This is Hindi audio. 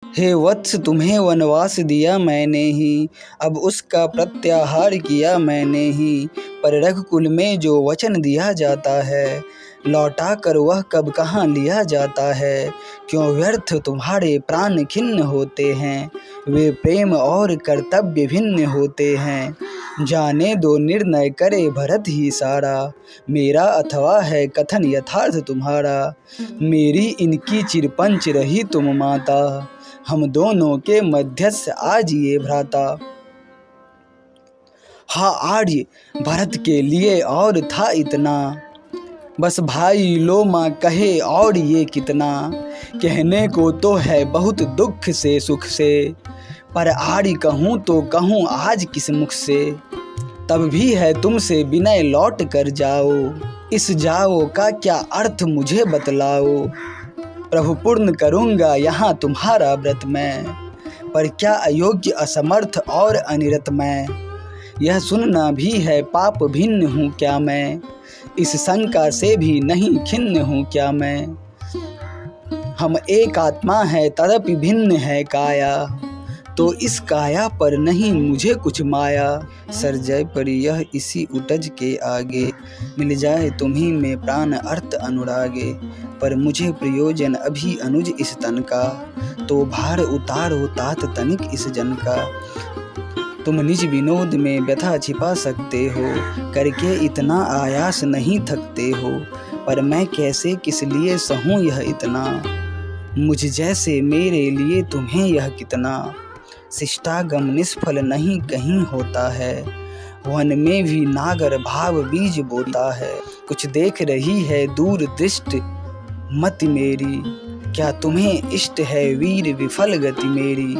हे वत्स तुम्हें वनवास दिया मैंने ही, अब उसका प्रत्याहार किया मैंने ही। पर रघुकुल में जो वचन दिया जाता है, लौटा कर वह कब कहाँ लिया जाता है। क्यों व्यर्थ तुम्हारे प्राण खिन्न होते हैं, वे प्रेम और कर्तव्य भिन्न होते हैं। जाने दो निर्णय करे भरत ही सारा, मेरा अथवा है कथन यथार्थ तुम्हारा। मेरी इनकी चिरपंच रही तुम माता, हम दोनों के मध्यस्थ आज ये भ्राता। हाँ आर्य भरत के लिए और था इतना, बस भाई लो माँ कहे और ये कितना। कहने को तो है बहुत दुख से सुख से, पर आर्य कहूँ तो कहूँ आज किस मुख से। तब भी है तुमसे विनय लौट कर जाओ, इस जाओ का क्या अर्थ मुझे बतलाओ। प्रभु पूर्ण करूँगा यहाँ तुम्हारा व्रत मैं, पर क्या अयोग्य असमर्थ और अनिरत मैं। यह सुनना भी है पाप भिन्न हूँ क्या मैं, इस शंका से भी नहीं खिन्न हूँ क्या मैं। हम एक आत्मा है तदपि भिन्न है काया, तो इस काया पर नहीं मुझे कुछ माया। सरजय पर यह इसी उटज के आगे, मिल जाए तुम्हीं में प्राण अर्थ अनुरागे। पर मुझे प्रयोजन अभी अनुज इस तन का, तो भार उतारो तात तनिक इस जन का। तुम निज विनोद में व्यथा छिपा सकते हो, करके इतना आयास नहीं थकते हो। पर मैं कैसे किस लिए सहूँ यह इतना, मुझ जैसे मेरे लिए तुम्हें यह कितना। शिष्टागम निष्फल नहीं कहीं होता है, वन में भी नागर भाव बीज बोता है। कुछ देख रही है दूर दृष्टि मति मेरी, क्या तुम्हें इष्ट है वीर विफल गति मेरी।